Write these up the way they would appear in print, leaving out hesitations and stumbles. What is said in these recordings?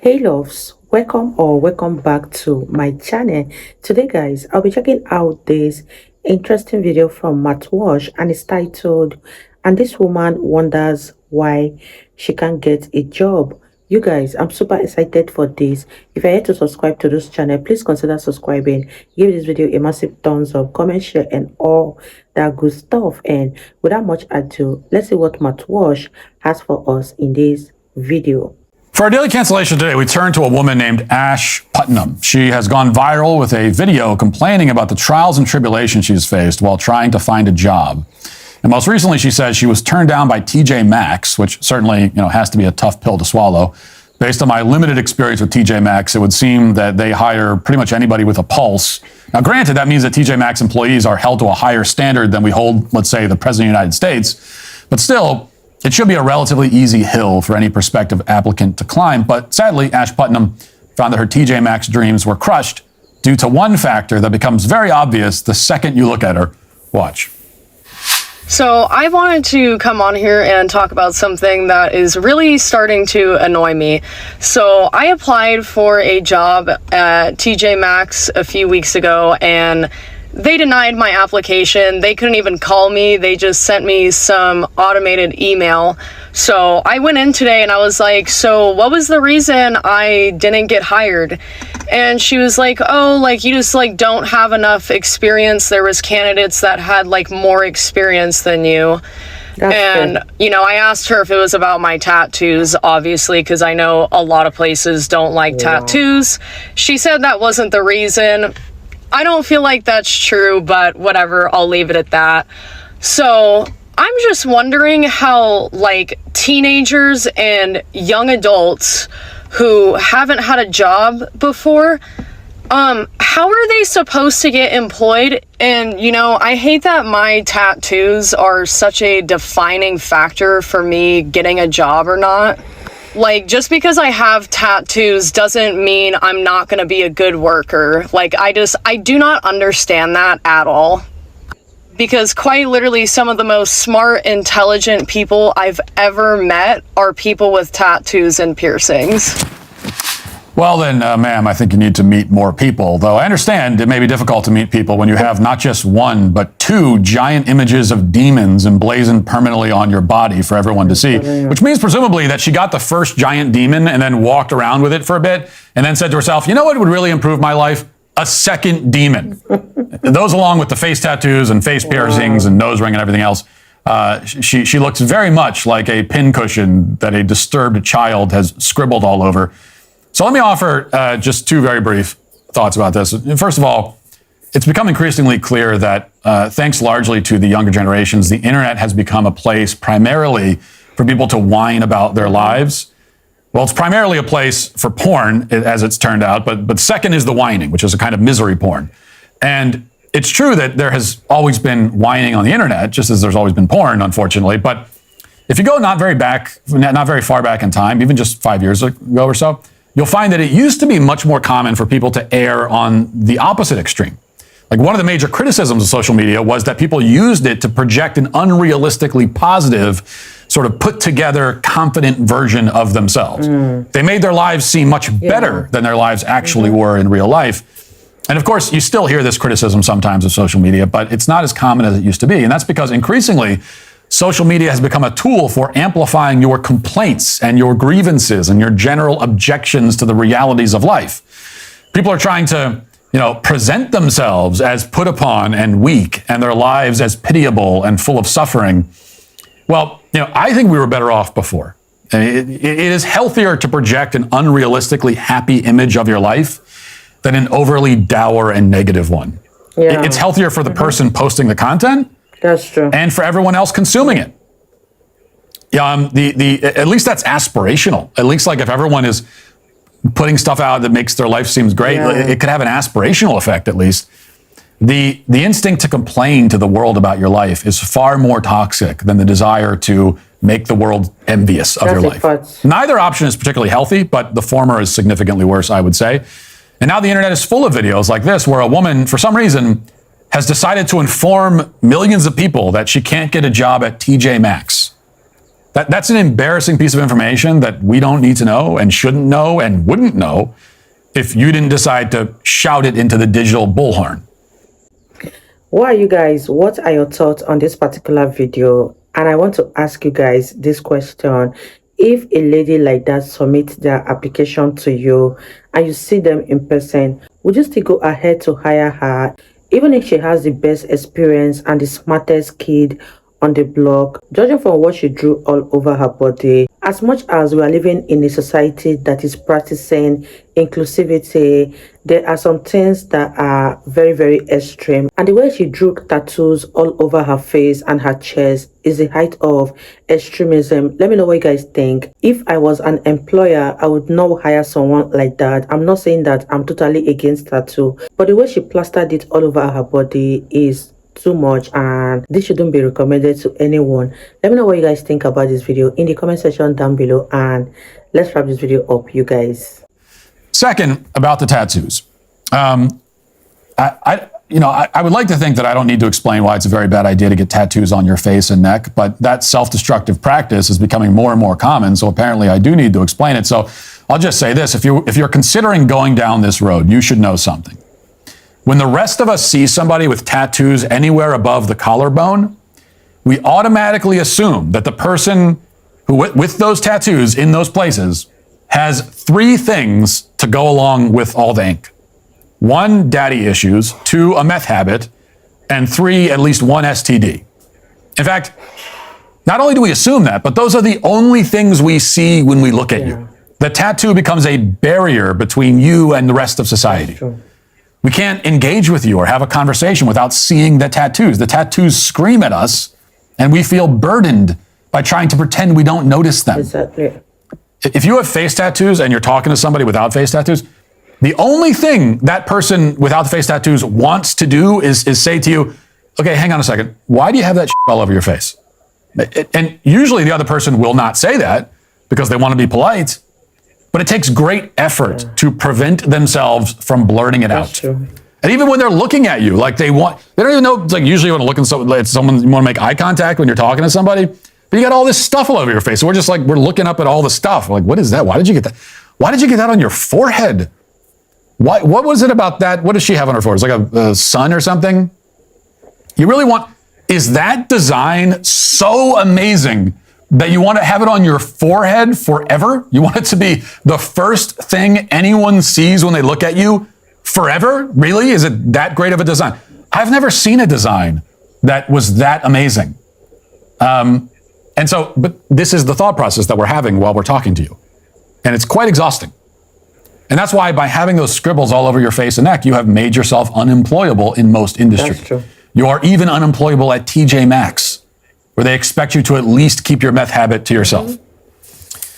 Hey loves, welcome back to my channel. Today guys, I'll be checking out this interesting video from Walsh, and it's titled "And This Woman Wonders Why She Can't Get a Job." You guys, I'm super excited for this. If you're yet to subscribe to this channel, please consider subscribing. Give this video a massive thumbs up, comment, share, and all that good stuff. And without much ado, let's see what Walsh has for us in this video. For our daily cancellation today, we turn to a woman named Ash Putnam. She has gone viral with a video complaining about the trials and tribulations she's faced while trying to find a job. And most recently, she says she was turned down by TJ Maxx, which certainly, has to be a tough pill to swallow. Based on my limited experience with TJ Maxx, it would seem that they hire pretty much anybody with a pulse. Now, granted, that means that TJ Maxx employees are held to a higher standard than we hold, let's say, the President of the United States. But still, it should be a relatively easy hill for any prospective applicant to climb, but sadly, Ash Putnam found that her TJ Maxx dreams were crushed due to one factor that becomes very obvious the second you look at her. Watch. So I wanted to come on here and talk about something that is really starting to annoy me. So I applied for a job at TJ Maxx a few weeks ago, and they denied my application. They couldn't even call me. They just sent me some automated email. So I went in today and I was like, so what was the reason I didn't get hired? And she was like, oh, you just don't have enough experience. There was candidates that had more experience than you. And, I asked her if it was about my tattoos, obviously, because I know a lot of places don't like tattoos. She said that wasn't the reason. I don't feel like that's true, but whatever, I'll leave it at that. So I'm just wondering how teenagers and young adults who haven't had a job before, how are they supposed to get employed? And, I hate that my tattoos are such a defining factor for me getting a job or not. Just because I have tattoos doesn't mean I'm not going to be a good worker. I do not understand that at all. Because quite literally, some of the most smart, intelligent people I've ever met are people with tattoos and piercings. Well then, ma'am, I think you need to meet more people, though I understand it may be difficult to meet people when you have not just one, but two giant images of demons emblazoned permanently on your body for everyone to see, which means presumably that she got the first giant demon and then walked around with it for a bit and then said to herself, you know what would really improve my life? A second demon. Those along with the face tattoos and face piercings and nose ring and everything else, she looks very much like a pincushion that a disturbed child has scribbled all over. So let me offer just two very brief thoughts about this. First of all, it's become increasingly clear that thanks largely to the younger generations, the internet has become a place primarily for people to whine about their lives. Well, it's primarily a place for porn, as it's turned out, but second is the whining, which is a kind of misery porn. And it's true that there has always been whining on the internet, just as there's always been porn, unfortunately. But if you go not very far back in time, even just 5 years ago or so, you'll find that it used to be much more common for people to err on the opposite extreme. One of the major criticisms of social media was that people used it to project an unrealistically positive, sort of put together, confident version of themselves. They made their lives seem much better than their lives actually were in real life. And of course, you still hear this criticism sometimes of social media, but it's not as common as it used to be. And that's because increasingly, social media has become a tool for amplifying your complaints and your grievances and your general objections to the realities of life. People are trying to, present themselves as put upon and weak and their lives as pitiable and full of suffering. Well, I think we were better off before. It is healthier to project an unrealistically happy image of your life than an overly dour and negative one. Yeah. It's healthier for the person posting the content. That's true. And for everyone else consuming it. At least that's aspirational. At least if everyone is putting stuff out that makes their life seems great, it could have an aspirational effect at least. The instinct to complain to the world about your life is far more toxic than the desire to make the world envious of your life. Neither option is particularly healthy, but the former is significantly worse, I would say. And now the internet is full of videos like this where a woman, for some reason, has decided to inform millions of people that she can't get a job at TJ Maxx. That's an embarrassing piece of information that we don't need to know and shouldn't know and wouldn't know if you didn't decide to shout it into the digital bullhorn. What are your thoughts on this particular video? And I want to ask you guys this question. If a lady like that submits their application to you and you see them in person, would you still go ahead to hire her, even if she has the best experience and the smartest kid on the block, judging from what she drew all over her body? As much as we are living in a society that is practicing inclusivity, there are some things that are very, very extreme. And the way she drew tattoos all over her face and her chest is the height of extremism. Let me know what you guys think. If I was an employer, I would not hire someone like that. I'm not saying that I'm totally against tattoo, but the way she plastered it all over her body is too much, and this shouldn't be recommended to anyone. Let me know what you guys think about this video in the comment section down below, and let's wrap this video up, you guys. Second, about the tattoos. I would like to think that I don't need to explain why it's a very bad idea to get tattoos on your face and neck, but that self-destructive practice is becoming more and more common, so apparently I do need to explain it. So I'll just say this: if you're considering going down this road, you should know something. When the rest of us see somebody with tattoos anywhere above the collarbone, we automatically assume that the person who with those tattoos in those places has three things to go along with all the ink. 1, daddy issues, 2, a meth habit, and 3, at least one STD. In fact, not only do we assume that, but those are the only things we see when we look at you. The tattoo becomes a barrier between you and the rest of society. We can't engage with you or have a conversation without seeing the tattoos. The tattoos scream at us, and we feel burdened by trying to pretend we don't notice them. Exactly. If you have face tattoos and you're talking to somebody without face tattoos, the only thing that person without the face tattoos wants to do is say to you, okay, hang on a second, why do you have that shit all over your face? And usually the other person will not say that because they want to be polite. But it takes great effort to prevent themselves from blurting it out. True. And even when they're looking at you, like they don't even know, like usually when you want to look at someone, you want to make eye contact when you're talking to somebody, but you got all this stuff all over your face. So we're looking up at all the stuff. We're like, what is that? Why did you get that? Why did you get that on your forehead? What was it about that? What does she have on her forehead? It's like a sun or something? Is that design so amazing that you want to have it on your forehead forever? You want it to be the first thing anyone sees when they look at you forever? Really? Is it that great of a design? I've never seen a design that was that amazing. But this is the thought process that we're having while we're talking to you. And it's quite exhausting. And that's why by having those scribbles all over your face and neck, you have made yourself unemployable in most industries. That's true. You are even unemployable at TJ Maxx, where they expect you to at least keep your meth habit to yourself.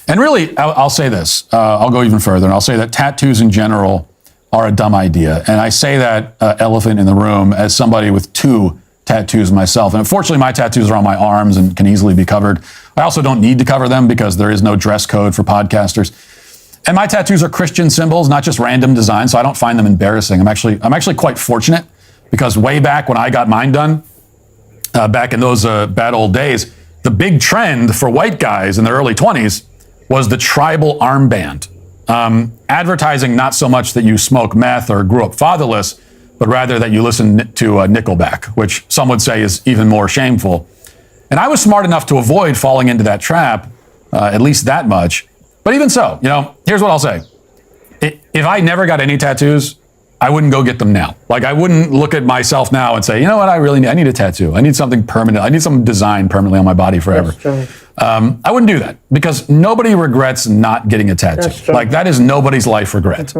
And really, I'll say this, I'll go even further, and I'll say that tattoos in general are a dumb idea. And I say that elephant in the room as somebody with 2 tattoos myself. And unfortunately, my tattoos are on my arms and can easily be covered. I also don't need to cover them because there is no dress code for podcasters. And my tattoos are Christian symbols, not just random designs, so I don't find them embarrassing. I'm actually quite fortunate because way back when I got mine done, back in those bad old days, the big trend for white guys in their early 20s was the tribal armband. Advertising not so much that you smoke meth or grew up fatherless, but rather that you listen to Nickelback, which some would say is even more shameful. And I was smart enough to avoid falling into that trap, at least that much. But even so, here's what I'll say. If I never got any tattoos, I wouldn't go get them now. Like I wouldn't look at myself now and say, you know what, I need a tattoo. I need something permanent. I need something designed permanently on my body forever. I wouldn't do that because nobody regrets not getting a tattoo. Like that is nobody's life regret.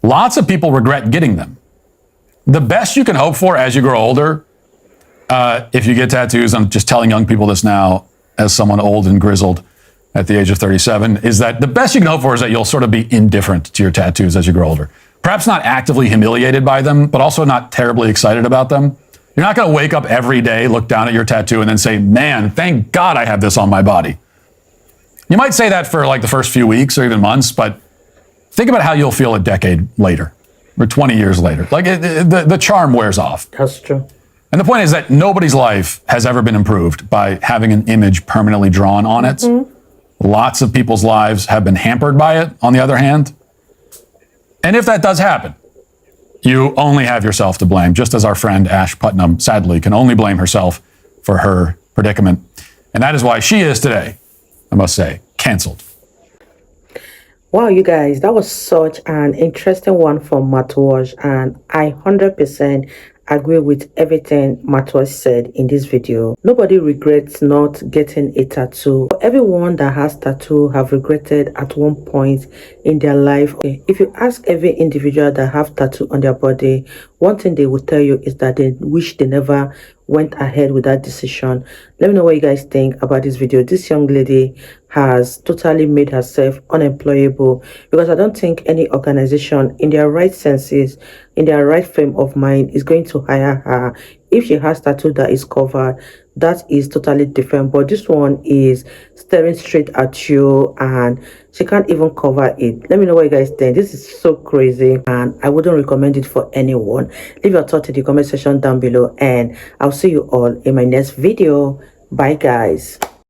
Lots of people regret getting them. The best you can hope for as you grow older, if you get tattoos, I'm just telling young people this now as someone old and grizzled at the age of 37, is that the best you can hope for is that you'll sort of be indifferent to your tattoos as you grow older. Perhaps not actively humiliated by them, but also not terribly excited about them. You're not going to wake up every day, look down at your tattoo, and then say, man, thank God I have this on my body. You might say that for like the first few weeks or even months, but think about how you'll feel a decade later or 20 years later. Like the charm wears off. That's true. And the point is that nobody's life has ever been improved by having an image permanently drawn on it. Lots of people's lives have been hampered by it, on the other hand. And if that does happen, you only have yourself to blame, just as our friend Ash Putnam sadly can only blame herself for her predicament. And that is why she is today, I must say, canceled. Wow, you guys, that was such an interesting one from Matt Walsh, and I 100% agree with everything Matt Walsh said in this video. Nobody regrets not getting a tattoo. Everyone that has tattoo have regretted at one point in their life. If you ask every individual that have tattoo on their body, one thing they will tell you is that they wish they never went ahead with that decision. Let me know what you guys think about this video. This young lady has totally made herself unemployable, because I don't think any organization in their right senses, in their right frame of mind, is going to hire her. If she has tattoo that is covered, that is totally different, but this one is staring straight at you and she can't even cover it. Let me know what you guys think. This is so crazy and I wouldn't recommend it for anyone. Leave your thoughts in the comment section down below, and I'll see you all in my next video. Bye guys.